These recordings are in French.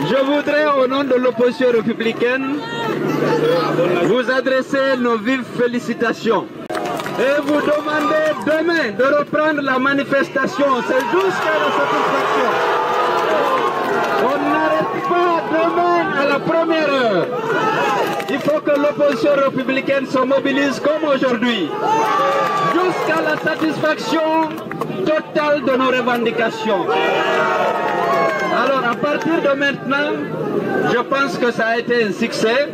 Je voudrais, au nom de l'opposition républicaine, vous adresser nos vives félicitations et vous demander demain de reprendre la manifestation. C'est jusqu'à la satisfaction. On n'arrête pas demain à la première heure. Il faut que l'opposition républicaine se mobilise comme aujourd'hui, jusqu'à la satisfaction totale de nos revendications. Alors à partir de maintenant, je pense que ça a été un succès.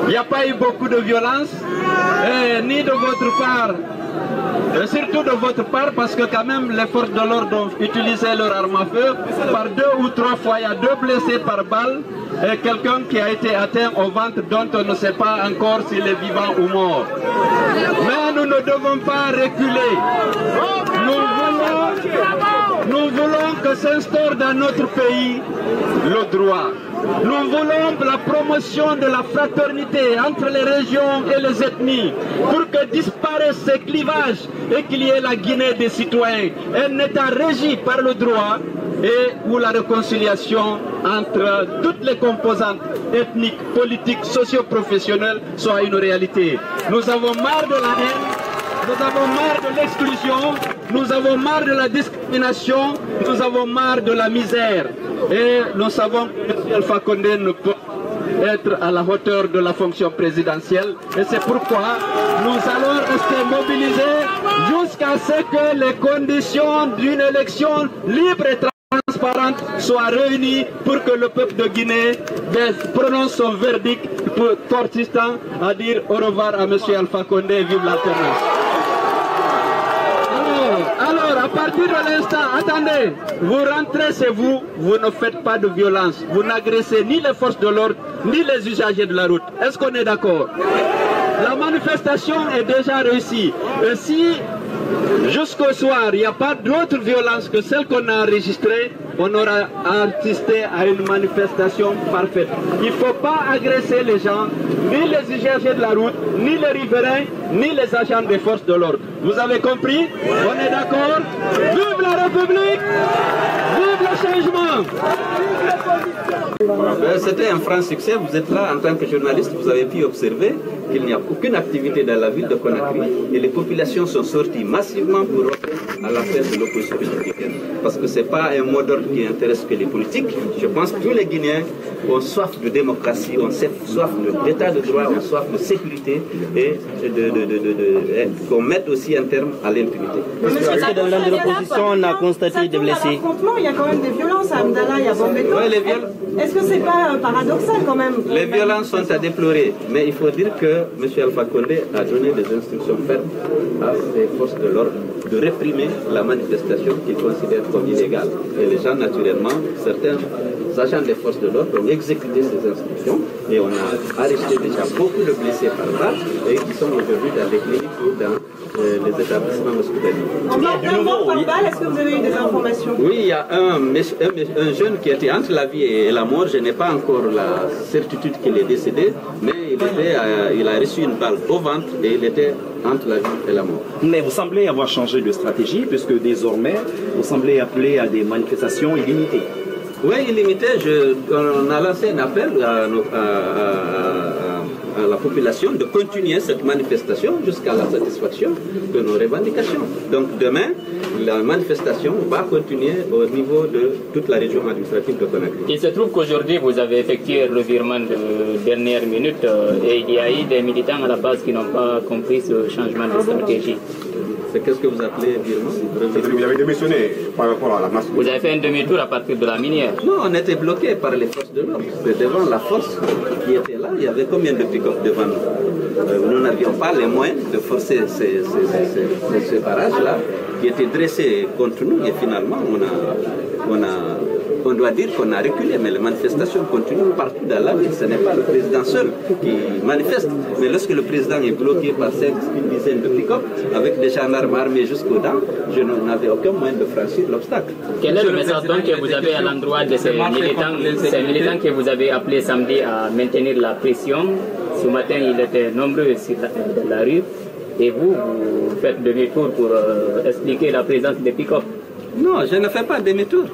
Il n'y a pas eu beaucoup de violence, ni de votre part, surtout de votre part, parce que quand même les forces de l'ordre ont utilisé leur arme à feu. Par 2 ou 3 fois, il y a 2 blessés par balle et quelqu'un qui a été atteint au ventre dont on ne sait pas encore s'il est vivant ou mort. Mais nous ne devons pas reculer. Nous voulons que s'instaure dans notre pays le droit. Nous voulons la promotion de la fraternité entre les régions et les ethnies pour que disparaissent ces clivages et qu'il y ait la Guinée des citoyens, un État régi par le droit et où la réconciliation entre toutes les composantes ethniques, politiques, socio-professionnelles soit une réalité. Nous avons marre de la haine. Nous avons marre de l'exclusion, nous avons marre de la discrimination, nous avons marre de la misère. Et nous savons que M. Alpha Condé ne peut être à la hauteur de la fonction présidentielle. Et c'est pourquoi nous allons rester mobilisés jusqu'à ce que les conditions d'une élection libre et transparente soient réunies pour que le peuple de Guinée prononce son verdict consistant à dire au revoir à M. Alpha Condé et vive l'alternance. Alors, à partir de l'instant, attendez, vous rentrez chez vous, vous ne faites pas de violence, vous n'agressez ni les forces de l'ordre, ni les usagers de la route. Est-ce qu'on est d'accord? La manifestation est déjà réussie. Et si, jusqu'au soir, il n'y a pas d'autre violence que celle qu'on a enregistrée, on aura assisté à une manifestation parfaite. Il ne faut pas agresser les gens, ni les usagers de la route, ni les riverains, ni les agents des forces de l'ordre. Vous avez compris? On est d'accord? Vive la République! Vive le changement! C'était un franc succès. Vous êtes là en tant que journaliste, vous avez pu observer qu'il n'y a aucune activité dans la ville de Conakry et les populations sont sorties massivement pour répondre à l'appel de l'opposition républicaine. Parce que ce n'est pas un mot d'ordre qui intéresse que les politiques. Je pense que tous les Guinéens ont soif de démocratie, ont soif d'état de droit, ont soif de sécurité et qu'on mette aussi un terme à l'impunité. Est-ce que dans l'un de l'opposition, on a constaté des blessés? Il y a quand même des violences à Amdala et à Bambeto. Est-ce que c'est pas paradoxal quand même? Les violences sont à déplorer, mais il faut dire que M. Alpha Condé a donné des instructions fermes à ses forces de l'ordre de réprimer la manifestation qu'il considère comme illégale. Et les gens, naturellement, certains agents des forces de l'ordre ont exécuté ces instructions et on a arrêté déjà beaucoup de blessés par là et qui sont aujourd'hui dans les cliniques ou dans les établissements hospitaliers. Est-ce que vous avez eu des informations? Oui, il y a un jeune qui était entre la vie et la mort. Je n'ai pas encore la certitude qu'il est décédé, mais il a reçu une balle au ventre et il était entre la vie et la mort. Mais vous semblez avoir changé de stratégie puisque désormais vous semblez appeler à des manifestations illimitées. Oui, illimitées. On a lancé un appel à la population de continuer cette manifestation jusqu'à la satisfaction de nos revendications. Donc demain, la manifestation va continuer au niveau de toute la région administrative de Conakry. Il se trouve qu'aujourd'hui, vous avez effectué le virement de dernière minute et il y a eu des militants à la base qui n'ont pas compris ce changement de stratégie. Qu'est-ce que vous appelez virement? Vous avez démissionné par rapport à la masse. Vous avez fait un demi-tour à partir de la minière? Non, on était bloqué par les forces de l'ordre. Devant la force qui était là, il y avait combien de pick-up devant nous? Nous n'avions pas les moyens de forcer ces barrages-là qui étaient dressés contre nous et finalement on a on doit dire qu'on a reculé, mais les manifestations continuent partout dans la ville. Ce n'est pas le président seul qui manifeste. Mais lorsque le président est bloqué par une dizaine de pick-up, avec des gendarmes armés jusqu'aux dents, je n'avais aucun moyen de franchir l'obstacle. Quel est le message donc que vous avez à l'endroit de ces militants que vous avez appelés samedi à maintenir la pression? Ce matin, ils étaient nombreux sur la rue. Et vous faites demi-tour pour expliquer la présence des pick-up? Non, je ne fais pas demi-tour.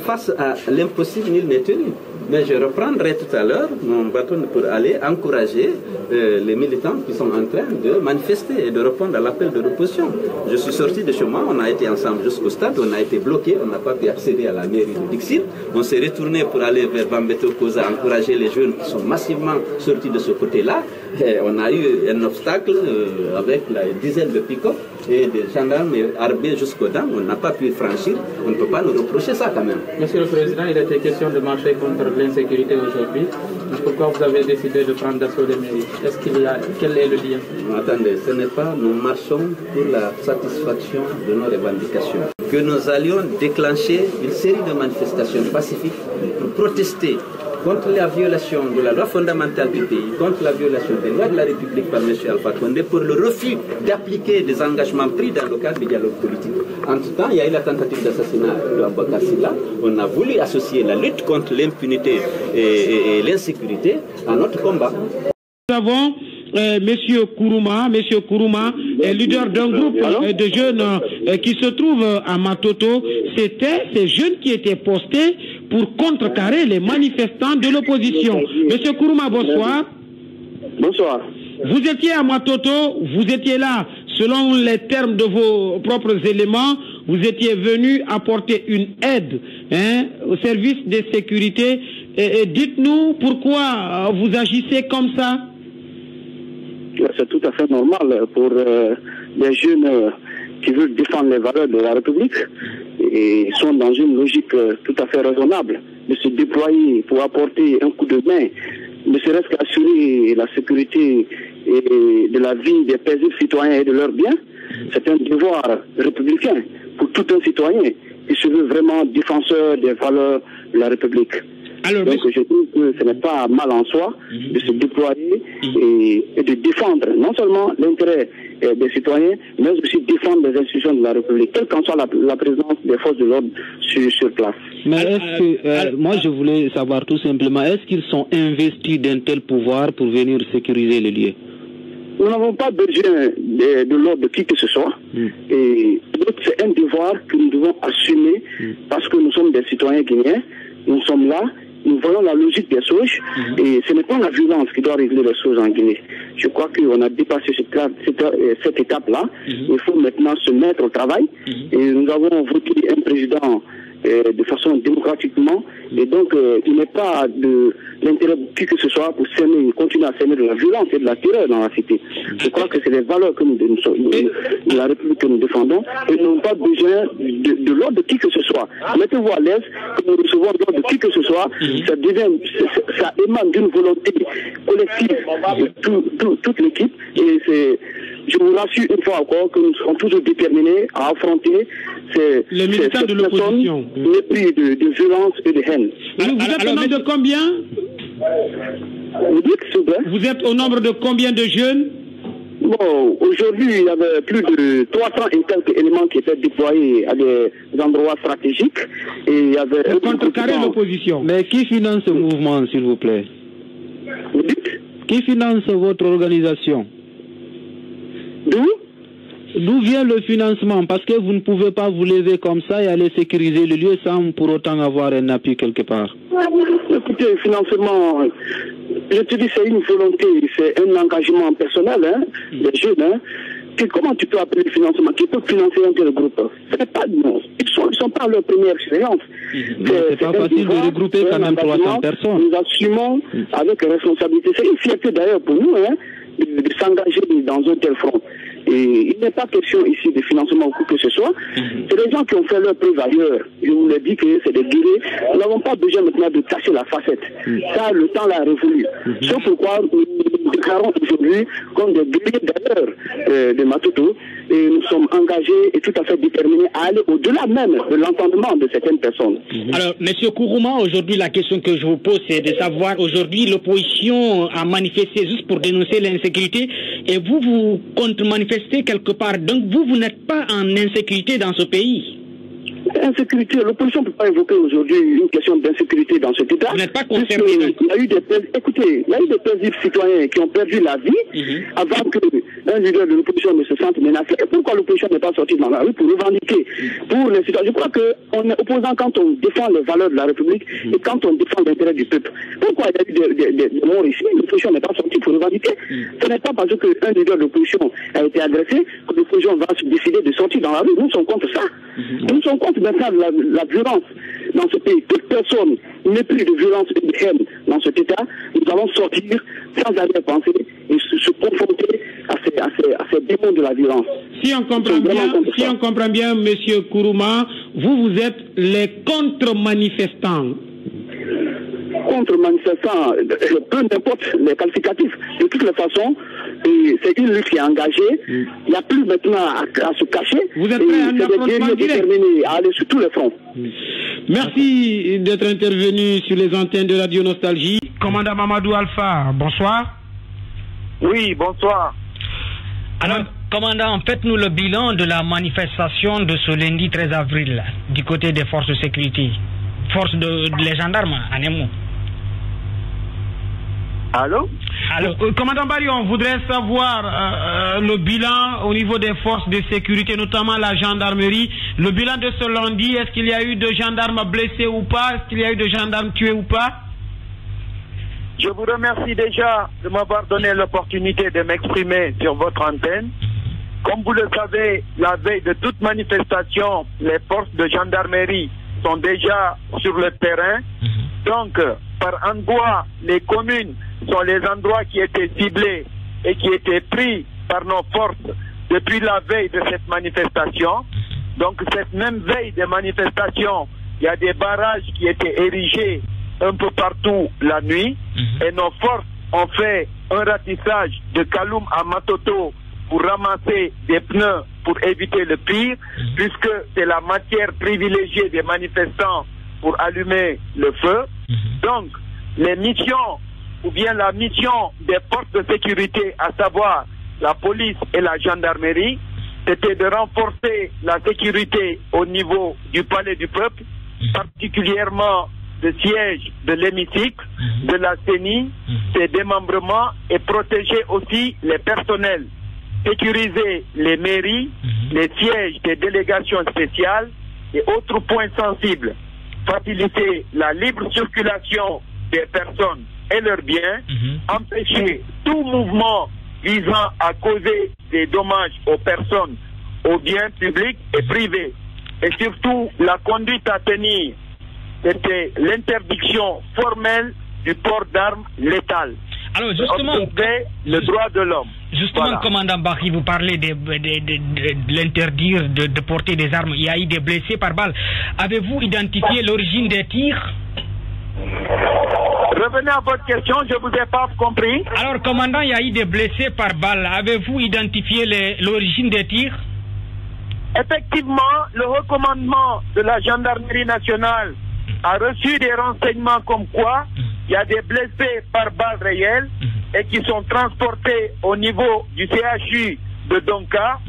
Face à l'impossible, nul n'est tenu. Mais je reprendrai tout à l'heure mon bâton pour aller encourager les militants qui sont en train de manifester et de répondre à l'appel de l'opposition. Je suis sorti de chez moi, on a été ensemble jusqu'au stade, on a été bloqué, on n'a pas pu accéder à la mairie de Dixit. On s'est retourné pour aller vers Bambeto Koza, encourager les jeunes qui sont massivement sortis de ce côté-là. On a eu un obstacle avec la dizaine de pick-up et des gendarmes armés jusqu'aux dents. On n'a pas pu franchir, on ne peut pas nous reprocher ça quand même. Monsieur le Président, il était question de marcher contre l'insécurité aujourd'hui. Pourquoi vous avez décidé de prendre d'assaut des mairies? Quel est le lien? Attendez, ce n'est pas nous marchons pour la satisfaction de nos revendications. Que nous allions déclencher une série de manifestations pacifiques pour protester contre la violation de la loi fondamentale du pays, contre la violation des lois de la République par M. Alpha Condé, pour le refus d'appliquer des engagements pris dans le cadre du dialogue politique. Entre-temps, il y a eu la tentative d'assassinat de Aboubacar Sylla. On a voulu associer la lutte contre l'impunité et l'insécurité à notre combat. Nous avons Monsieur Kourouma, leader d'un groupe de jeunes qui se trouve à Matoto. C'était ces jeunes qui étaient postés pour contrecarrer les manifestants de l'opposition. Monsieur Kourouma, bonsoir. Bonsoir. Vous étiez à Matoto, vous étiez là, selon les termes de vos propres éléments, vous étiez venu apporter une aide au service de sécurité. Et dites-nous pourquoi vous agissez comme ça. C'est tout à fait normal pour des jeunes qui veulent défendre les valeurs de la République et sont dans une logique tout à fait raisonnable de se déployer pour apporter un coup de main, ne serait-ce qu'assurer la sécurité et de la vie des paisibles citoyens et de leurs biens. C'est un devoir républicain pour tout un citoyen qui se veut vraiment défenseur des valeurs de la République. Alors, donc je trouve que ce n'est pas mal en soi de se déployer et de défendre non seulement l'intérêt des citoyens, mais aussi défendre les institutions de la République, quelle qu'en soit la présence des forces de l'ordre sur place. Mais est-ce que, moi je voulais savoir tout simplement, est-ce qu'ils sont investis d'un tel pouvoir pour venir sécuriser les lieux? Nous n'avons pas besoin de l'ordre de qui que ce soit. Et c'est un devoir que nous devons assumer parce que nous sommes des citoyens guinéens, nous sommes là. Nous voyons la logique des choses et ce n'est pas la violence qui doit régler les choses en Guinée. Je crois qu'on a dépassé cette étape-là. Il faut maintenant se mettre au travail. Et nous avons voté un président de façon démocratiquement. Et donc, il n'est pas de l'intérêt de qui que ce soit pour continuer à s'aimer de la violence et de la terreur dans la cité. Je crois que c'est les valeurs que de la République que nous défendons et nous n'avons pas besoin de l'ordre de qui que ce soit. Mettez-vous à l'aise que nous recevons l'ordre de qui que ce soit. Ça émane d'une volonté collective de toute l'équipe et je vous rassure une fois encore que nous serons toujours déterminés à affronter les militants de l'opposition. Mépris de violence et de haine. Vous êtes au nombre de combien? Vous êtes au nombre de combien de jeunes? Bon, aujourd'hui, il y avait plus de 300 et quelques éléments qui étaient déployés à des endroits stratégiques. Et il y avait pour contrecarrer l'opposition. Mais qui finance ce mouvement, s'il vous plaît? Vous dites? Qui finance votre organisation? D'où vient le financement? Parce que vous ne pouvez pas vous lever comme ça et aller sécuriser le lieu sans pour autant avoir un appui quelque part. Écoutez, le financement, je te dis, c'est une volonté, c'est un engagement personnel des jeunes. Comment tu peux appeler le financement? Qui peut financer un tel groupe? C'est pas, non. Ils ne sont pas à leur première expérience. C'est pas facile de regrouper quand même 300 personnes. Nous assumons avec responsabilité. C'est une fierté d'ailleurs pour nous de s'engager dans un tel front. Et il n'est pas question ici de financement ou quoi que ce soit. C'est des gens qui ont fait leur preuve ailleurs. Je vous l'ai dit que c'est des guerriers. Nous n'avons pas besoin maintenant de cacher la facette. Ça, le temps l'a révolu. C'est pourquoi nous déclarons aujourd'hui comme des guerriers d'ailleurs de Matoto, et nous sommes engagés et tout à fait déterminés à aller au-delà même de l'entendement de certaines personnes. Alors, M. Kourouma, aujourd'hui, la question que je vous pose, c'est de savoir, aujourd'hui, l'opposition a manifesté juste pour dénoncer l'insécurité, et vous contre-manifestez quelque part. Donc, vous n'êtes pas en insécurité dans ce pays. Insécurité, l'opposition ne peut pas évoquer aujourd'hui une question d'insécurité dans cet État. Vous n'êtes pas concerné. Il y a eu des paisibles citoyens qui ont perdu la vie avant qu'un leader de l'opposition ne se sente menacé. Et pourquoi l'opposition n'est pas sortie dans la rue pour revendiquer pour les citoyens? Je crois qu'on est opposant quand on défend les valeurs de la République et quand on défend l'intérêt du peuple. Pourquoi il y a eu des morts ici? L'opposition n'est pas sortie pour revendiquer. Ce n'est pas parce qu'un leader de l'opposition a été agressé que l'opposition va se décider de sortir dans la rue. Nous sommes contre ça. Nous sommes contre maintenant la violence dans ce pays. Toute personne n'est plus de violence et de haine dans cet État. Nous allons sortir sans arrière-pensée et se confronter à ces démons de la violence. Si on comprend bien, M. Kourouma, vous êtes les contre-manifestants. Contre-manifestants, peu importe les qualificatifs. De toutes les façons, c'est une lutte qui est engagée. Il n'y a plus maintenant à se cacher. Vous êtes prêts à un affrontement direct à aller sur tous les fronts. Merci d'être intervenu sur les antennes de Radio Nostalgie. Commandant Mamadou Alpha, bonsoir. Oui, bonsoir. Alors, commandant, faites-nous le bilan de la manifestation de ce lundi 13 avril du côté des forces de sécurité. Les gendarmes, en un mot. Allô? Commandant Barry, on voudrait savoir le bilan au niveau des forces de sécurité, notamment la gendarmerie. Le bilan de ce lundi, est-ce qu'il y a eu de gendarmes blessés ou pas? Est-ce qu'il y a eu de gendarmes tués ou pas? Je vous remercie déjà de m'avoir donné l'opportunité de m'exprimer sur votre antenne. Comme vous le savez, la veille de toute manifestation, les forces de gendarmerie sont déjà sur le terrain. Donc, par endroit, les communes sont les endroits qui étaient ciblés et qui étaient pris par nos forces depuis la veille de cette manifestation. Donc, cette même veille de manifestation, il y a des barrages qui étaient érigés un peu partout la nuit et nos forces ont fait un ratissage de Kaloum à Matoto pour ramasser des pneus pour éviter le pire, puisque c'est la matière privilégiée des manifestants pour allumer le feu. Donc, les missions, ou bien la mission des forces de sécurité, à savoir la police et la gendarmerie, c'était de renforcer la sécurité au niveau du palais du peuple, particulièrement le siège de l'hémicycle, de la CENI, ses démembrements, et protéger aussi les personnels. Sécuriser les mairies, les sièges des délégations spéciales et autres points sensibles. Faciliter la libre circulation des personnes et leurs biens, empêcher tout mouvement visant à causer des dommages aux personnes, aux biens publics et privés. Et surtout, la conduite à tenir, c'était l'interdiction formelle du port d'armes létales. Alors justement, le droit de l'homme. Justement, voilà. Commandant Bakri, vous parlez de l'interdire de porter des armes. Il y a eu des blessés par balle. Avez-vous identifié l'origine des tirs? Revenez à votre question, je ne vous ai pas compris. Alors, commandant, il y a eu des blessés par balle. Avez-vous identifié l'origine des tirs? Effectivement, le recommandement de la gendarmerie nationale a reçu des renseignements comme quoi il y a des blessés par balles réelles et qui sont transportés au niveau du CHU de Donka.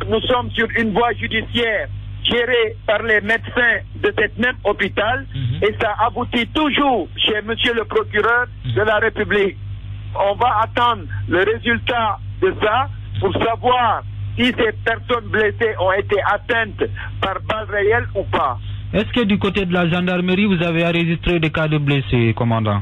Nous sommes sur une voie judiciaire gérée par les médecins de cet même hôpital et ça aboutit toujours chez monsieur le procureur de la République. On va attendre le résultat de ça pour savoir si ces personnes blessées ont été atteintes par balles réelles ou pas. Est-ce que du côté de la gendarmerie, vous avez enregistré des cas de blessés, commandant?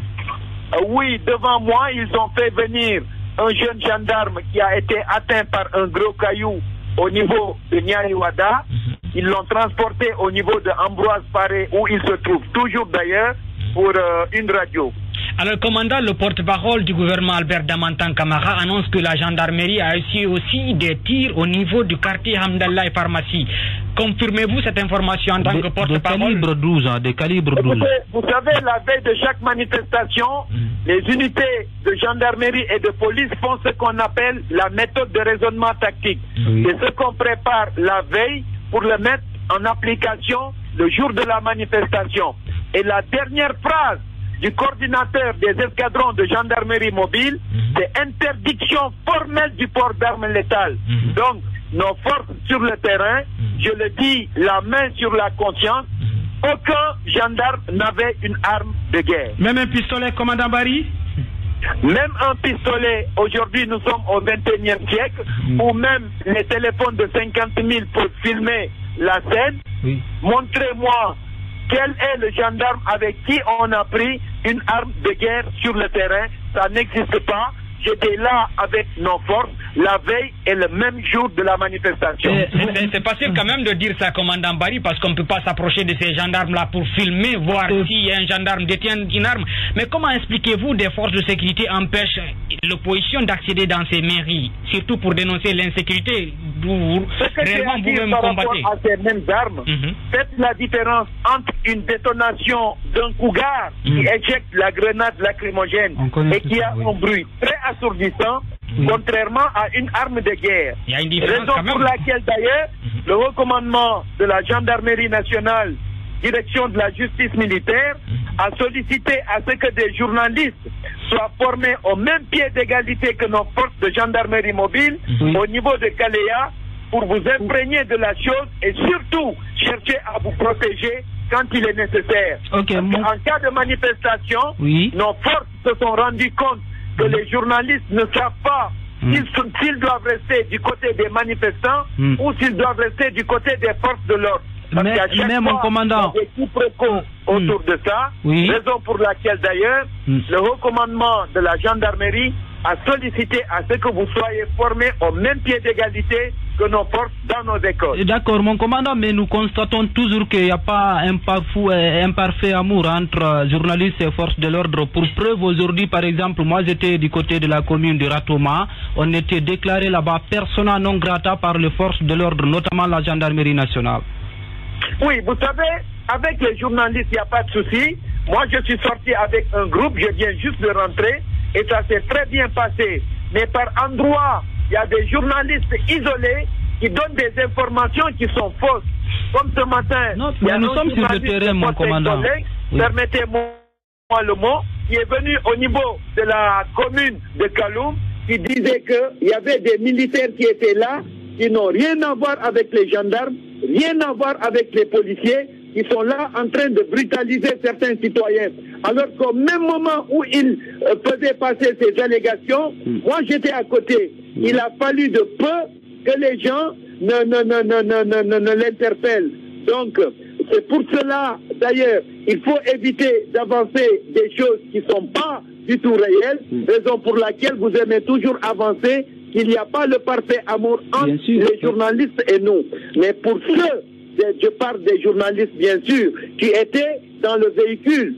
Oui, devant moi, ils ont fait venir un jeune gendarme qui a été atteint par un gros caillou au niveau de Nyariwada. Ils l'ont transporté au niveau de Ambroise Paré, où il se trouve toujours d'ailleurs, pour une radio. Alors, commandant, le porte-parole du gouvernement Albert Damantan Kamara annonce que la gendarmerie a reçu aussi des tirs au niveau du quartier Hamdallah et Pharmacie. confirmez-vous cette information en tant que porte-parole? De calibre 12. Écoutez, vous savez, la veille de chaque manifestation, les unités de gendarmerie et de police font ce qu'on appelle la méthode de raisonnement tactique. C'est ce qu'on prépare la veille pour le mettre en application le jour de la manifestation. Et la dernière phrase du coordinateur des escadrons de gendarmerie mobile, c'est interdiction formelle du port d'armes létales. Donc, nos forces sur le terrain, je le dis, la main sur la conscience, aucun gendarme n'avait une arme de guerre. Même un pistolet, commandant Barry? Même un pistolet, aujourd'hui nous sommes au 21e siècle, ou même les téléphones de 50 000 pour filmer la scène. Montrez-moi quel est le gendarme avec qui on a pris une arme de guerre sur le terrain. Ça n'existe pas. J'étais là avec nos forces la veille et le même jour de la manifestation. C'est facile quand même de dire ça, commandant Barry, parce qu'on ne peut pas s'approcher de ces gendarmes-là pour filmer, voir si un gendarme détient une arme. Mais comment expliquez-vous des forces de sécurité empêchent l'opposition d'accéder dans ces mairies, surtout pour dénoncer l'insécurité d'où réellement vous-même combattez? À ces mêmes armes, faites la différence entre une détonation d'un cougar qui éjecte la grenade lacrymogène et qui a un bruit très assourdissant, contrairement à une arme de guerre. Il y a une différence raison pour laquelle d'ailleurs le recommandement de la gendarmerie nationale, direction de la justice militaire, a sollicité à ce que des journalistes soient formés au même pied d'égalité que nos forces de gendarmerie mobile au niveau de Kaléa, pour vous imprégner de la chose et surtout chercher à vous protéger quand il est nécessaire. En cas de manifestation, nos forces se sont rendues compte que les journalistes ne savent pas s'ils doivent rester du côté des manifestants ou s'ils doivent rester du côté des forces de l'ordre. Mais mon commandant, il y a des quiproquos autour de ça, raison pour laquelle d'ailleurs le recommandement de la gendarmerie a sollicité à ce que vous soyez formés au même pied d'égalité que nos forces dans nos écoles. D'accord, mon commandant, mais nous constatons toujours qu'il n'y a pas un parfait amour entre journalistes et forces de l'ordre. Pour preuve, aujourd'hui, par exemple, moi j'étais du côté de la commune de Ratoma, on était déclaré là-bas persona non grata par les forces de l'ordre, notamment la gendarmerie nationale. Oui, vous savez, avec les journalistes, il n'y a pas de souci. Moi, je suis sorti avec un groupe, je viens juste de rentrer, et ça s'est très bien passé. Mais par endroits, il y a des journalistes isolés qui donnent des informations qui sont fausses. Comme ce matin, nous sommes sur le terrain, mon commandant. Permettez-moi le mot, qui est venu au niveau de la commune de Kaloum, qui disait qu'il y avait des militaires qui étaient là, qui n'ont rien à voir avec les gendarmes, rien à voir avec les policiers, qui sont là en train de brutaliser certains citoyens. Alors qu'au même moment où ils faisaient passer ces allégations, moi j'étais à côté. Il a fallu de peu que les gens ne l'interpellent. Donc, c'est pour cela, d'ailleurs, il faut éviter d'avancer des choses qui ne sont pas du tout réelles, raison pour laquelle vous aimez toujours avancer qu'il n'y a pas le parfait amour entre les journalistes et nous. Mais pour ceux, je parle des journalistes bien sûr, qui étaient dans le véhicule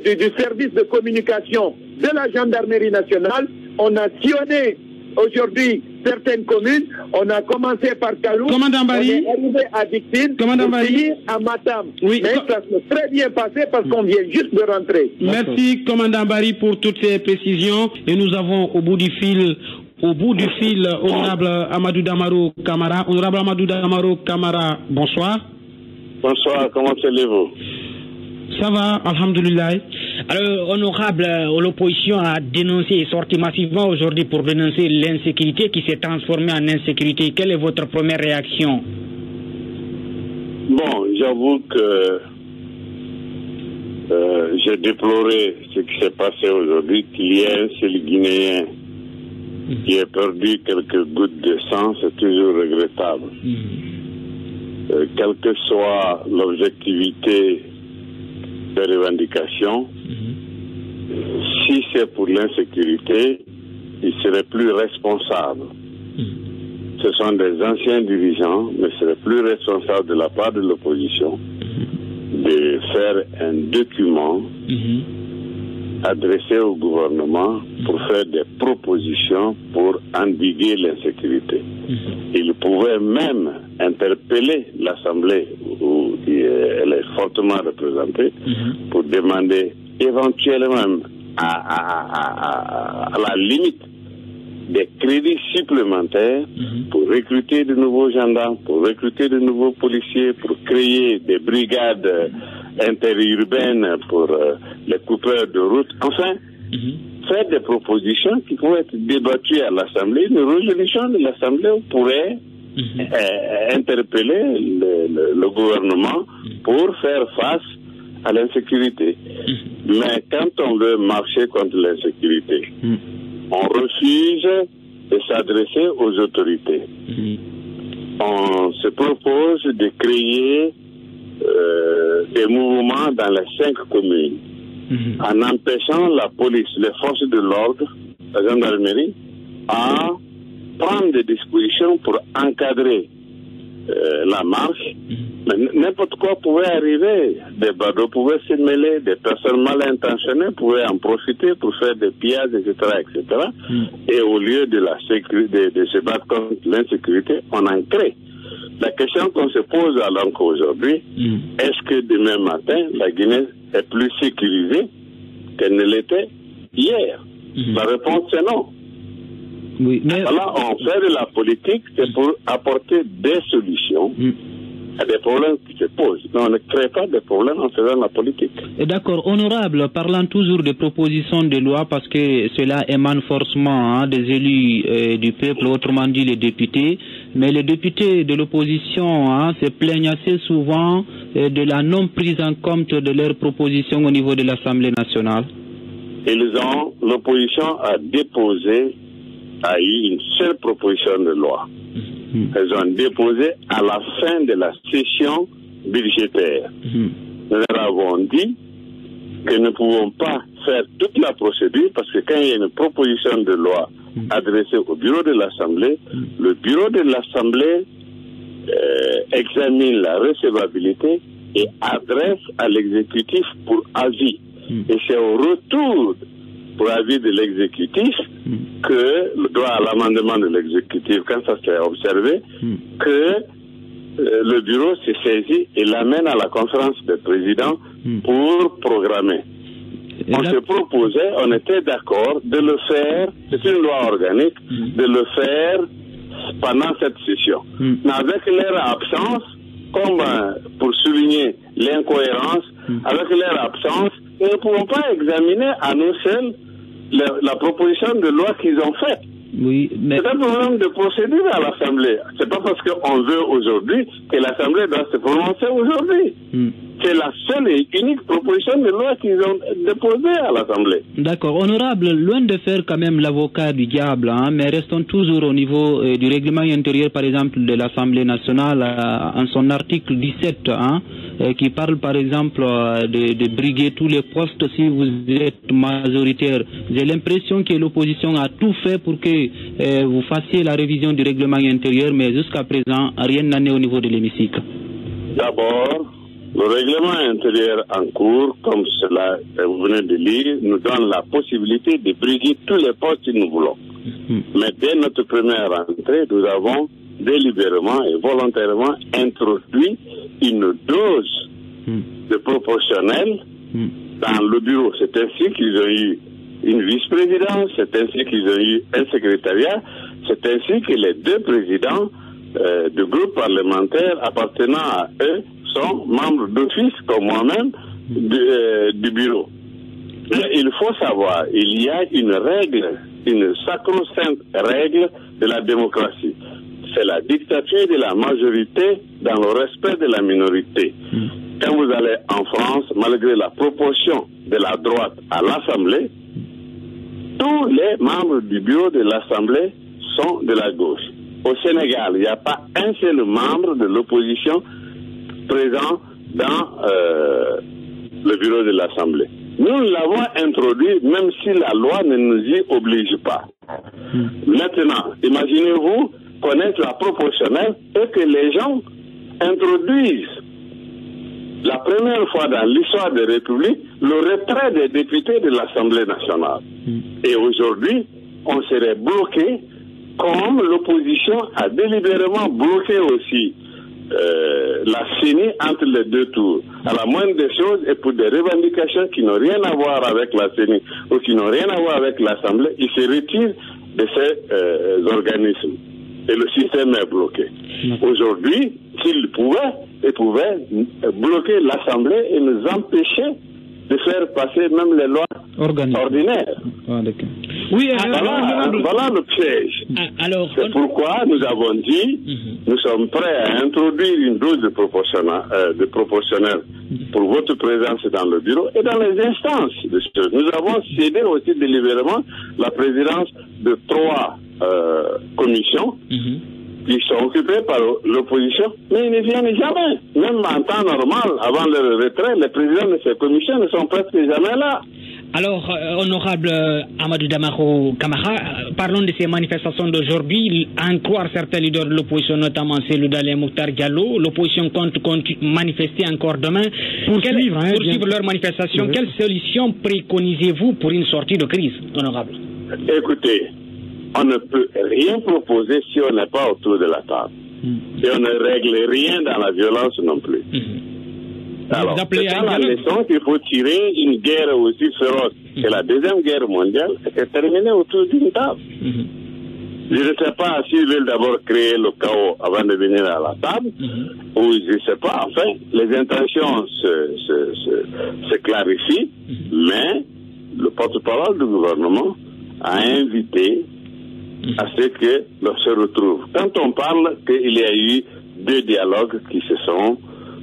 du service de communication de la gendarmerie nationale, on a sillonné aujourd'hui certaines communes, on a commencé par Kalou, on est arrivé à Dictine, à Matam. Mais ça s'est très bien passé parce qu'on vient juste de rentrer. Merci, commandant Barry, pour toutes ces précisions. Et nous avons au bout du fil, honorable Amadou Damaro Camara. Honorable Amadou Damaro Camara, bonsoir. Bonsoir, comment allez-vous? Ça va, alhamdoulilah. Alors, honorable, l'opposition a dénoncé et sorti massivement aujourd'hui pour dénoncer l'insécurité qui s'est transformée en insécurité. Quelle est votre première réaction? Bon, j'avoue que j'ai déploré ce qui s'est passé aujourd'hui, qu'il y ait un seul Guinéen qui ait perdu quelques gouttes de sang, c'est toujours regrettable. Quelle que soit l'objectivité des revendications, si c'est pour l'insécurité, ils seraient plus responsables. Ce sont des anciens dirigeants, mais ce serait plus responsable de la part de l'opposition de faire un document adressé au gouvernement pour faire des propositions pour endiguer l'insécurité. Il pouvait même interpeller l'Assemblée où elle est fortement représentée pour demander éventuellement à la limite des crédits supplémentaires pour recruter de nouveaux gendarmes, pour recruter de nouveaux policiers, pour créer des brigades interurbaines pour les coupeurs de route. Enfin, faire des propositions qui pourraient être débattues à l'Assemblée. Une résolution de l'Assemblée pourrait interpeller le gouvernement pour faire face à l'insécurité. Mais quand on veut marcher contre l'insécurité, on refuse de s'adresser aux autorités. On se propose de créer des mouvements dans les 5 communes, en empêchant la police, les forces de l'ordre, la gendarmerie, à prendre des dispositions pour encadrer la marche. Mais n'importe quoi pouvait arriver. Des badauds pouvaient se mêler, des personnes mal intentionnées pouvaient en profiter pour faire des pillages, etc., etc. Et au lieu de la sécurité, de se battre contre l'insécurité, on en crée. La question qu'on se pose alors qu'aujourd'hui, est-ce que demain matin, la Guinée est plus sécurisée qu'elle ne l'était hier? La réponse est non. Oui, mais... Voilà, on fait de la politique, c'est pour apporter des solutions à des problèmes qui se posent. Mais on ne crée pas de problèmes en faisant la politique. D'accord, honorable, parlant toujours de propositions de loi, parce que cela émane forcément des élus du peuple, autrement dit les députés, mais les députés de l'opposition se plaignent assez souvent de la non prise en compte de leurs propositions au niveau de l'Assemblée nationale. L'opposition a eu une seule proposition de loi. Elles ont déposé à la fin de la session budgétaire. Nous leur avons dit que nous ne pouvons pas faire toute la procédure parce que quand il y a une proposition de loi adressée au bureau de l'Assemblée, le bureau de l'Assemblée examine la recevabilité et adresse à l'exécutif pour avis. Et c'est au retour pour avis de l'exécutif que le droit à l'amendement de l'exécutif, quand ça s'est observé, que le bureau s'est saisi et l'amène à la conférence des présidents pour programmer. On se proposait, on était d'accord de le faire, c'est une loi organique, de le faire pendant cette session. Mais avec leur absence, comme pour souligner l'incohérence, avec leur absence, nous ne pouvons pas examiner à nous seuls la proposition de loi qu'ils ont faite. Oui, mais... C'est un problème de procédure à l'Assemblée. C'est pas parce qu'on veut aujourd'hui que l'Assemblée doit se prononcer aujourd'hui. C'est la seule et unique proposition de loi qu'ils ont déposée à l'Assemblée. D'accord. Honorable, loin de faire quand même l'avocat du diable, mais restons toujours au niveau du règlement intérieur, par exemple, de l'Assemblée nationale, en son article 17, qui parle, par exemple, de briguer tous les postes si vous êtes majoritaire. J'ai l'impression que l'opposition a tout fait pour que vous fassiez la révision du règlement intérieur, mais jusqu'à présent, rien n'en est au niveau de l'hémicycle. D'abord, le règlement intérieur en cours, comme cela vous venez de lire, nous donne la possibilité de briguer tous les postes que nous voulons. Mais dès notre première rentrée, nous avons délibérément et volontairement introduit une dose de proportionnel dans le bureau. C'est ainsi qu'ils ont eu une vice-présidence, c'est ainsi qu'ils ont eu un secrétariat, c'est ainsi que les 2 présidents de groupes parlementaires appartenant à eux sont membres d'office, comme moi-même, du bureau. Mais il faut savoir, il y a une règle, une sacro-sainte règle de la démocratie. C'est la dictature de la majorité dans le respect de la minorité. Quand vous allez en France, malgré la proportion de la droite à l'Assemblée, tous les membres du bureau de l'Assemblée sont de la gauche. Au Sénégal, il n'y a pas un seul membre de l'opposition présent dans le bureau de l'Assemblée. Nous l'avons introduit même si la loi ne nous y oblige pas. Maintenant, imaginez-vous connaître la proportionnelle et que les gens introduisent la première fois dans l'histoire de la République le retrait des députés de l'Assemblée nationale. Et aujourd'hui, on serait bloqué, comme l'opposition a délibérément bloqué aussi la CENI entre les deux tours, à la moindre des choses, et pour des revendications qui n'ont rien à voir avec la CENI ou qui n'ont rien à voir avec l'Assemblée, ils se retirent de ces organismes. Et le système est bloqué. Aujourd'hui, s'ils pouvaient, ils pouvaient bloquer l'Assemblée et nous empêcher de faire passer même les lois ordinaires. Oui, voilà le piège. C'est pourquoi nous avons dit, nous sommes prêts à introduire une dose de proportionnel pour votre présence dans le bureau et dans les instances. Nous avons cédé aussi délibérément la présidence de 3 commissions qui sont occupées par l'opposition, mais ils ne viennent jamais. Même en temps normal, avant le retrait, les présidents de ces commissions ne sont presque jamais là. Alors, honorable Amadou Damaro Camara, parlons de ces manifestations d'aujourd'hui. En croire certains leaders de l'opposition, notamment Cellou Dalein, Mokhtar Diallo, l'opposition compte manifester encore demain. Poursuivre leur manifestation. Quelle solution préconisez-vous pour une sortie de crise, honorable? Écoutez, on ne peut rien proposer si on n'est pas autour de la table. Et on ne règle rien dans la violence non plus. Alors, c'est dans la leçon qu'il faut tirer. Une guerre aussi féroce que la Deuxième Guerre mondiale est terminée autour d'une table. Je ne sais pas s'ils veulent d'abord créer le chaos avant de venir à la table, ou je ne sais pas. Enfin, les intentions se clarifient, mais le porte-parole du gouvernement a invité à ce que l'on se retrouve. Quand on parle qu'il y a eu 2 dialogues qui se sont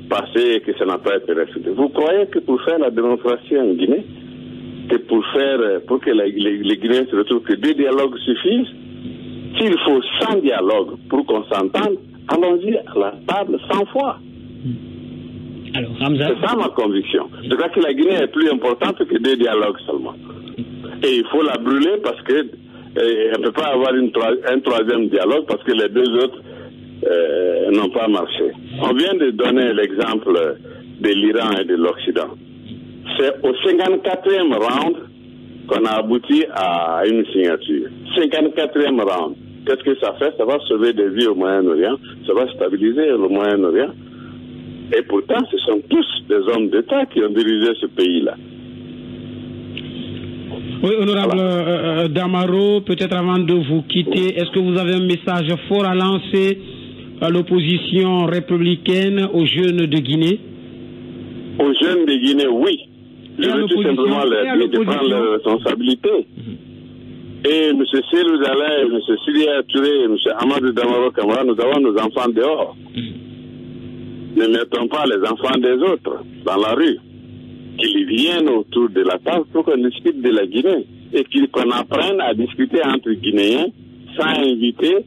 passés et que ça n'a pas été refusé, vous croyez que pour faire la démocratie en Guinée, que pour que les Guinéens se retrouvent, que 2 dialogues suffisent? S'il faut 100 dialogues pour qu'on s'entende, allons-y à la table 100 fois. C'est ça ma conviction. Je crois que la Guinée est plus importante que 2 dialogues seulement. Et il faut la brûler parce que on ne peut pas avoir un 3e dialogue parce que les 2 autres n'ont pas marché. On vient de donner l'exemple de l'Iran et de l'Occident. C'est au 54e round qu'on a abouti à une signature. 54e round. Qu'est-ce que ça fait? Ça va sauver des vies au Moyen-Orient, ça va stabiliser le Moyen-Orient. Et pourtant, ce sont tous des hommes d'État qui ont dirigé ce pays-là. Oui, honorable Damaro, peut-être avant de vous quitter, est-ce que vous avez un message fort à lancer à l'opposition républicaine, aux jeunes de Guinée? Aux jeunes de Guinée, oui. Je veux tout simplement leur dire de prendre leurs responsabilités. Et M. Cellou Dalein, M. Sidya Touré, M. Amadou Damaro Camara, nous avons nos enfants dehors. Ne mettons pas les enfants des autres dans la rue. Qu'ils viennent autour de la table pour qu'on discute de la Guinée et qu'on apprenne à discuter entre Guinéens sans inviter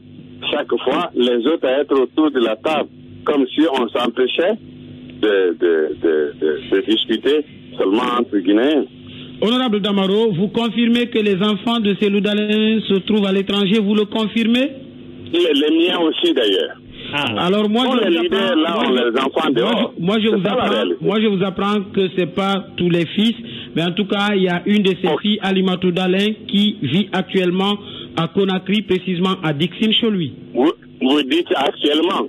chaque fois les autres à être autour de la table, comme si on s'empêchait de discuter seulement entre Guinéens. Honorable Damaro, vous confirmez que les enfants de Cellou Dalein se trouvent à l'étranger, vous le confirmez? Les miens aussi d'ailleurs. Alors moi je vous apprends que c'est pas tous les fils, mais en tout cas il y a une de ces filles, Alimatou Dalein, qui vit actuellement à Conakry, précisément à Dixine chez lui. Vous dites actuellement?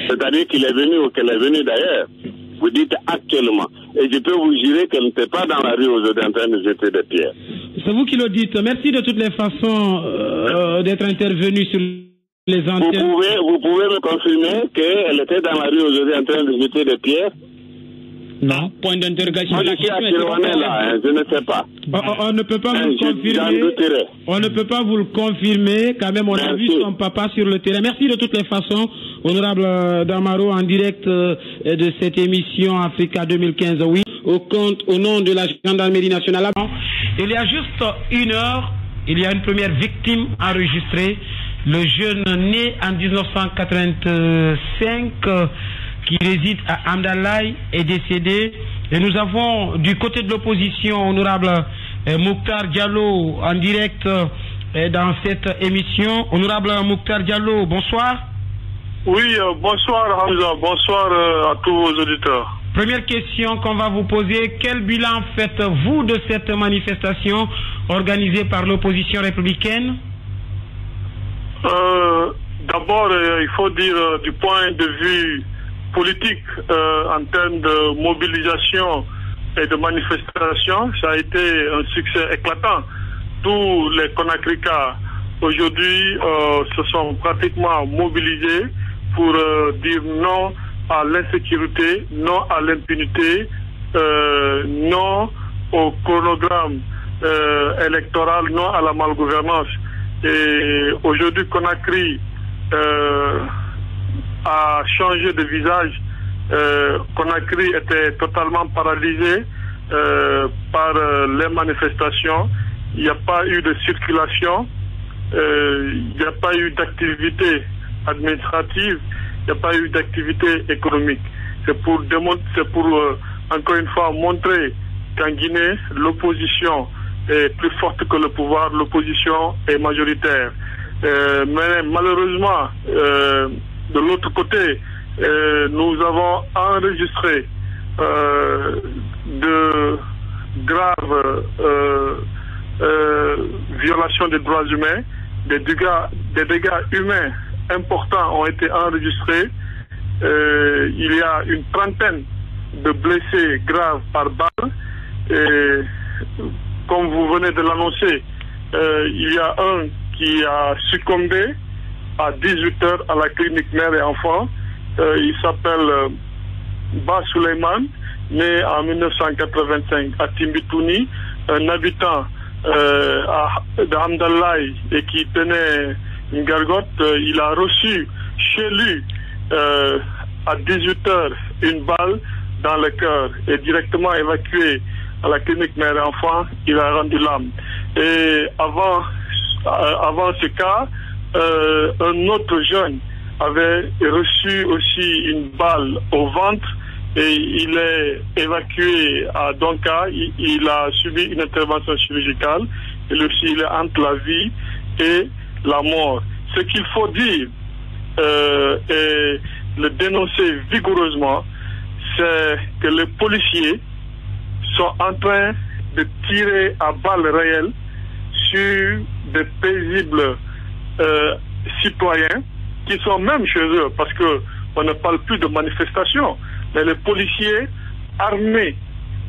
C'est-à-dire qu'il est venu ou qu'elle est venue d'ailleurs. Vous dites actuellement. Et je peux vous jurer qu'elle n'était pas dans la rue aujourd'hui en train de jeter des pierres. C'est vous qui le dites. Merci de toutes les façons d'être intervenu sur les antennes. Vous pouvez me confirmer qu'elle était dans la rue aujourd'hui en train de jeter des pierres? Non. Point d'interrogation. Moi, je suis à Kirouané là, je ne sais pas. On ne peut pas vous le confirmer. On ne peut pas vous le confirmer. Quand même, on a vu son papa sur le terrain. Merci de toutes les façons, honorable Damaro, en direct de cette émission Africa 2015. Oui, au nom de la gendarmerie nationale. Il y a juste 1 heure, il y a une première victime enregistrée. Le jeune né en 1985 qui réside à Amdalaï est décédé. Et nous avons du côté de l'opposition, honorable Mokhtar Diallo, en direct dans cette émission. Honorable Mokhtar Diallo, bonsoir. Oui, bonsoir Hamza, bonsoir à tous vos auditeurs. Première question qu'on va vous poser, quel bilan faites-vous de cette manifestation organisée par l'opposition républicaine? D'abord, il faut dire du point de vue politique, en termes de mobilisation et de manifestation, ça a été un succès éclatant. Tous les Conacricas aujourd'hui se sont pratiquement mobilisés pour dire non à l'insécurité, non à l'impunité, non au chronogramme électoral, non à la malgouvernance. Et aujourd'hui, Conakry a changé de visage. Conakry était totalement paralysé par les manifestations. Il n'y a pas eu de circulation, il n'y a pas eu d'activité administrative, il n'y a pas eu d'activité économique. C'est pour encore une fois montrer qu'en Guinée, l'opposition est plus forte que le pouvoir, l'opposition est majoritaire. Mais malheureusement, de l'autre côté, nous avons enregistré de graves violations des droits humains, des dégâts humains importants ont été enregistrés. Il y a une trentaine de blessés graves par balle. Et comme vous venez de l'annoncer, il y a un qui a succombé à 18h à la clinique mère et enfant. Il s'appelle Ba Suleiman, né en 1985 à Timbitouni, un habitant de Hamdallaï et qui tenait une gargote. Il a reçu chez lui à 18h une balle dans le cœur et directement évacué à la clinique mère et enfant, il a rendu l'âme. Et avant ce cas, un autre jeune avait reçu aussi une balle au ventre et il est évacué à Donka. Il a subi une intervention chirurgicale et aussi il est entre la vie et la mort. Ce qu'il faut dire et le dénoncer vigoureusement, c'est que les policiers sont en train de tirer à balles réelles sur des paisibles citoyens qui sont même chez eux, parce que on ne parle plus de manifestations, mais les policiers armés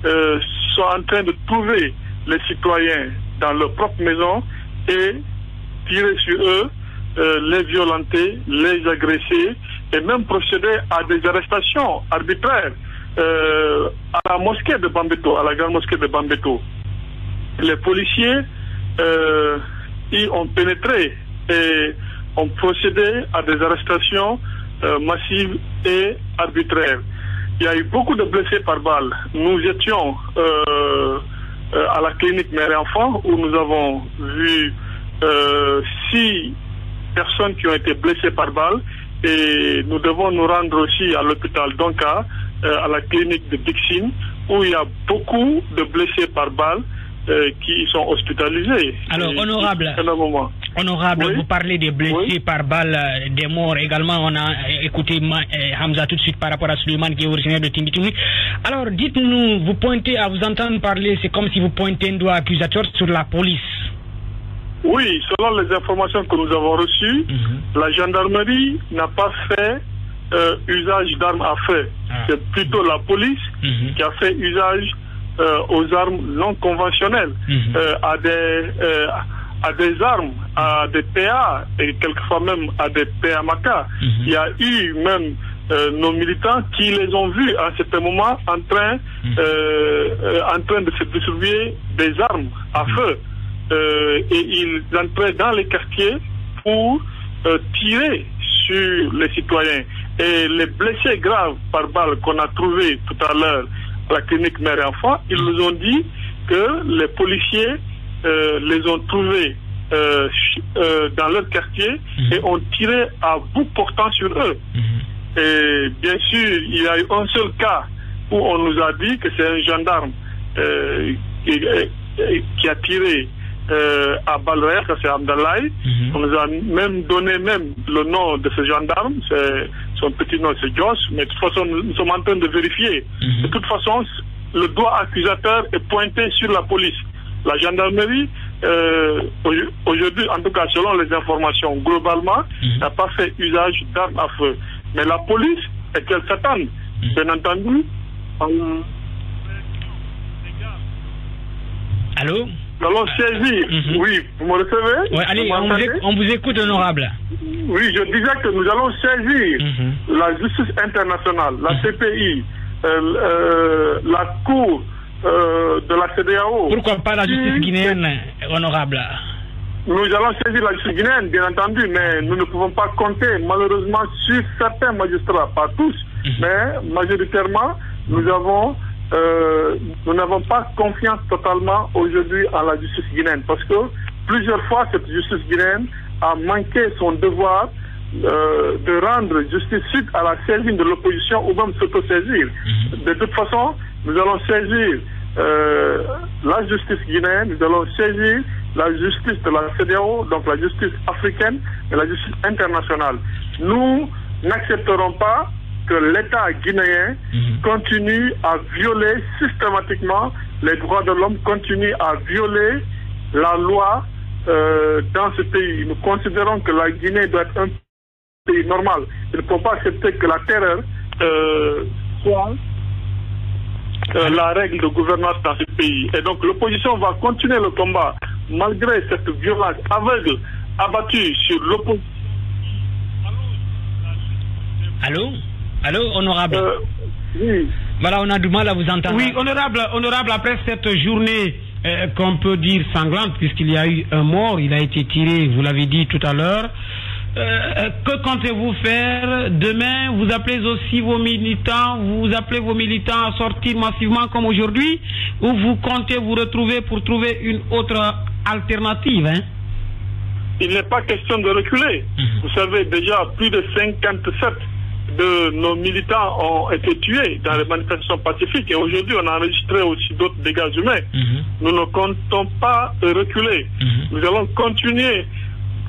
sont en train de trouver les citoyens dans leur propre maison et tirer sur eux, les violenter, les agresser et même procéder à des arrestations arbitraires à la mosquée de Bambeto, à la grande mosquée de Bambeto. Les policiers y ont pénétré et ont procédé à des arrestations massives et arbitraires. Il y a eu beaucoup de blessés par balle. Nous étions à la clinique mère et enfant où nous avons vu 6 personnes qui ont été blessées par balle et nous devons nous rendre aussi à l'hôpital Donka, à la clinique de Dixine, où il y a beaucoup de blessés par balle qui sont hospitalisés. Alors, honorable, oui? Vous parlez des blessés par balle, des morts également. On a écouté Hamza tout de suite par rapport à Suleiman qui est originaire de Timbitouni. Alors, dites-nous, vous pointez, à vous entendre parler, c'est comme si vous pointez un doigt accusateur sur la police. Oui, selon les informations que nous avons reçues, la gendarmerie n'a pas fait usage d'armes à feu. C'est plutôt la police qui a fait usage aux armes non conventionnelles, à des armes, à des PA et quelquefois même à des PMAK. Il y a eu même nos militants qui les ont vus à un certain moment en train de se distribuer des armes à feu. Et ils entraient dans les quartiers pour tirer sur les citoyens. Et les blessés graves par balle qu'on a trouvés tout à l'heure à la clinique mère et enfant, ils nous ont dit que les policiers les ont trouvés dans leur quartier et ont tiré à bout portant sur eux. Et bien sûr, il y a eu un seul cas où on nous a dit que c'est un gendarme qui a tiré à balles réelles, c'est Hamdallaï. On nous a même donné le nom de ce gendarme, son petit nom c'est Joss, mais de toute façon nous sommes en train de vérifier. De toute façon, le doigt accusateur est pointé sur la police. La gendarmerie, aujourd'hui, en tout cas selon les informations, globalement, n'a pas fait usage d'armes à feu. Mais la police, est qu'elle s'attend, bien entendu. Allô? Nous allons saisir. Oui, vous me recevez? Oui, allez, on vous écoute, honorable. Oui, je disais que nous allons saisir la justice internationale, la CPI, la Cour de la CEDEAO. Pourquoi pas la justice guinéenne, honorable? Nous allons saisir la justice guinéenne, bien entendu, mais nous ne pouvons pas compter, malheureusement, sur certains magistrats, pas tous, mais majoritairement, nous n'avons pas confiance totalement aujourd'hui à la justice guinéenne, parce que plusieurs fois, cette justice guinéenne a manqué son devoir de rendre justice suite à la saisine de l'opposition ou même s'auto-saisir. De toute façon, nous allons saisir la justice guinéenne, nous allons saisir la justice de la CEDEAO, donc la justice africaine et la justice internationale. Nous n'accepterons pas que l'État guinéen continue à violer systématiquement les droits de l'homme, continue à violer la loi dans ce pays. Nous considérons que la Guinée doit être un pays normal. Il ne faut pas accepter que la terreur soit la règle de gouvernance dans ce pays. Et donc l'opposition va continuer le combat malgré cette violence aveugle abattue sur l'opposition. Allô? Allô, honorable? Oui. Voilà, on a du mal à vous entendre. Oui, honorable, après cette journée qu'on peut dire sanglante, puisqu'il y a eu un mort, il a été tiré, vous l'avez dit tout à l'heure, que comptez-vous faire demain? Vous appelez aussi vos militants, vous appelez vos militants à sortir massivement comme aujourd'hui, ou vous comptez vous retrouver pour trouver une autre alternative, hein? Il n'est pas question de reculer. Vous savez, déjà plus de 57 de nos militants ont été tués dans les manifestations pacifiques et aujourd'hui on a enregistré aussi d'autres dégâts humains. Nous ne comptons pas reculer. Nous allons continuer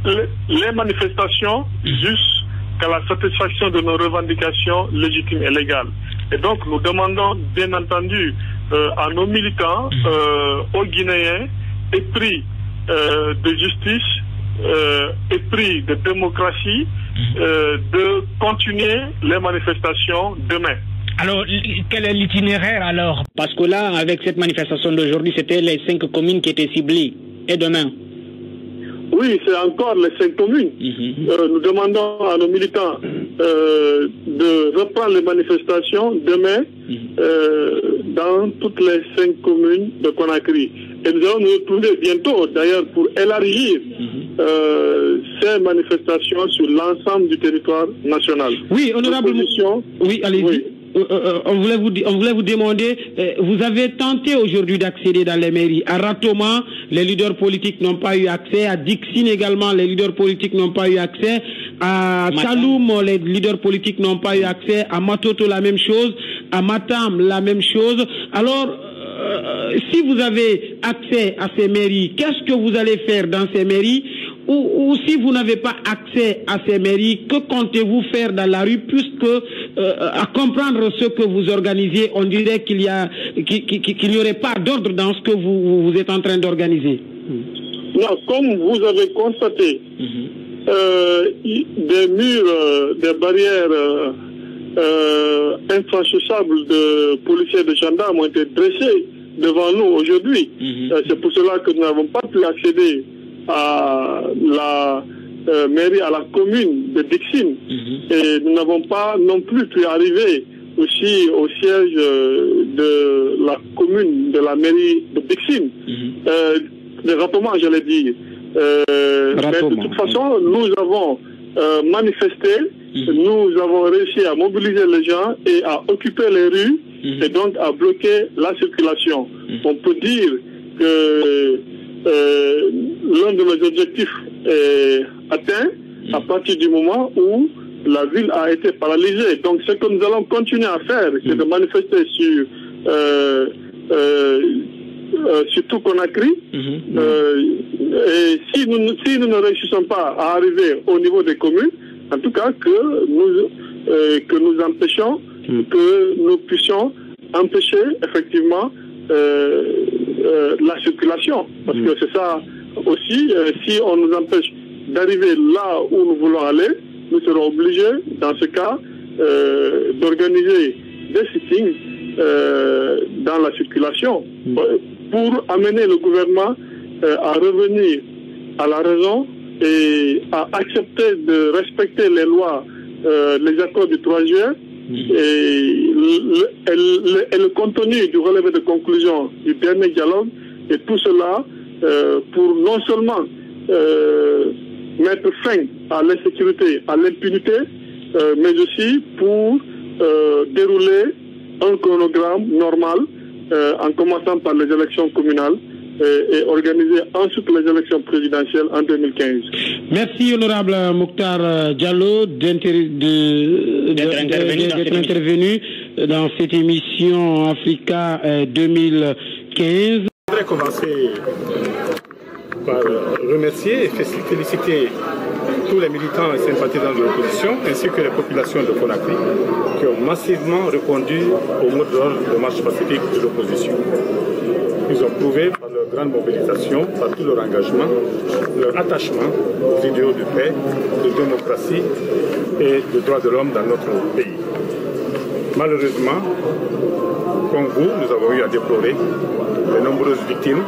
les manifestations jusqu'à la satisfaction de nos revendications légitimes et légales. Et donc nous demandons bien entendu à nos militants, aux Guinéens, épris de justice, épris de démocratie, de continuer les manifestations demain. Alors, quel est l'itinéraire alors? Parce que là, avec cette manifestation d'aujourd'hui, c'était les 5 communes qui étaient ciblées. Et demain? Oui, c'est encore les 5 communes. Nous demandons à nos militants de reprendre les manifestations demain dans toutes les 5 communes de Conakry. Et nous allons nous retrouver bientôt, d'ailleurs, pour élargir ces manifestations sur l'ensemble du territoire national. Oui, honorable. Oui, allez-y. Oui. On voulait vous demander, vous avez tenté aujourd'hui d'accéder dans les mairies. À Ratoma, les leaders politiques n'ont pas eu accès. À Dixine également, les leaders politiques n'ont pas eu accès. À Saloum, les leaders politiques n'ont pas eu accès. À Matoto, la même chose. À Matam, la même chose. Alors, si vous avez accès à ces mairies, qu'est-ce que vous allez faire dans ces mairies? Ou si vous n'avez pas accès à ces mairies, que comptez-vous faire dans la rue, puisque à comprendre ce que vous organisez, on dirait qu'il n'y aurait pas d'ordre dans ce que vous êtes en train d'organiser. Non, comme vous avez constaté, des murs, des barrières infranchissables de policiers et de gendarmes ont été dressés devant nous aujourd'hui. C'est pour cela que nous n'avons pas pu accéder à la mairie, à la commune de Dixine. Et nous n'avons pas non plus pu arriver aussi au siège de la commune, de la mairie de Dixine. De Ratoma, j'allais dire. Mais de toute façon, nous avons manifesté, nous avons réussi à mobiliser les gens et à occuper les rues et donc à bloquer la circulation. On peut dire que l'un de nos objectifs est atteint à partir du moment où la ville a été paralysée. Donc ce que nous allons continuer à faire, c'est de manifester sur tout Conakry. Et si nous ne réussissons pas à arriver au niveau des communes, en tout cas que nous que nous empêchons, que nous puissions empêcher effectivement la circulation. Parce que c'est ça aussi, si on nous empêche d'arriver là où nous voulons aller, nous serons obligés, dans ce cas, d'organiser des sittings dans la circulation pour amener le gouvernement à revenir à la raison et à accepter de respecter les lois, les accords du 3 juin et le contenu du relevé de conclusion du dernier dialogue, et tout cela pour non seulement mettre fin à l'insécurité, à l'impunité, mais aussi pour dérouler un chronogramme normal en commençant par les élections communales et organiser ensuite les élections présidentielles en 2015. Merci honorable Mokhtar Diallo d'être intervenu dans cette émission Africa 2015. Je voudrais commencer par remercier et féliciter tous les militants et sympathisants de l'opposition ainsi que les populations de Conakry qui ont massivement répondu au mot d'ordre de marche pacifique de l'opposition. Ils ont prouvé par leur grande mobilisation, par tout leur engagement, leur attachement aux idéaux de paix, de démocratie et de droits de l'homme dans notre pays. Malheureusement, comme vous, nous avons eu à déplorer de nombreuses victimes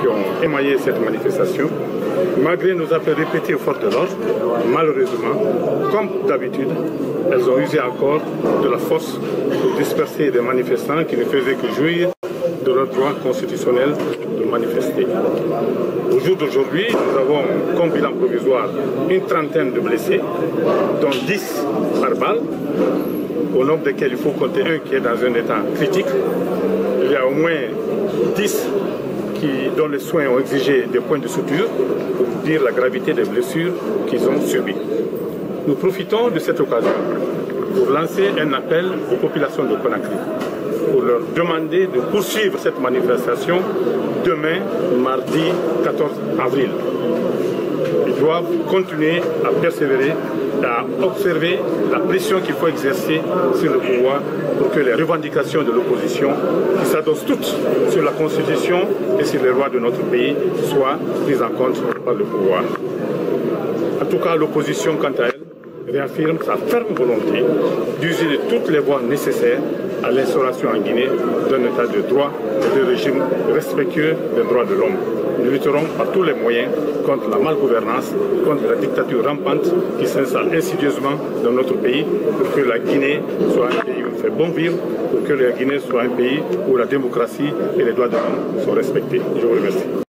qui ont émaillé cette manifestation. Malgré nos appels répétés aux forces de l'ordre, malheureusement, comme d'habitude, elles ont usé encore de la force pour disperser des manifestants qui ne faisaient que jouir de leur droit constitutionnel de manifester. Au jour d'aujourd'hui, nous avons comme bilan provisoire une trentaine de blessés, dont 10 par balle, au nombre desquels il faut compter un qui est dans un état critique. Il y a au moins 10 dont les soins ont exigé des points de suture pour dire la gravité des blessures qu'ils ont subies. Nous profitons de cette occasion pour lancer un appel aux populations de Conakry, pour leur demander de poursuivre cette manifestation demain, mardi 14 avril. Ils doivent continuer à persévérer, à observer la pression qu'il faut exercer sur le pouvoir pour que les revendications de l'opposition, qui s'adossent toutes sur la Constitution et sur les lois de notre pays, soient prises en compte par le pouvoir. En tout cas, l'opposition, quant à elle, réaffirme sa ferme volonté d'user de toutes les voies nécessaires à l'instauration en Guinée d'un état de droit et de régime respectueux des droits de l'homme. Nous lutterons par tous les moyens contre la malgouvernance, contre la dictature rampante qui s'installe insidieusement dans notre pays pour que la Guinée soit un pays où il fait bon vivre, pour que la Guinée soit un pays où la démocratie et les droits de l'homme sont respectés. Je vous remercie.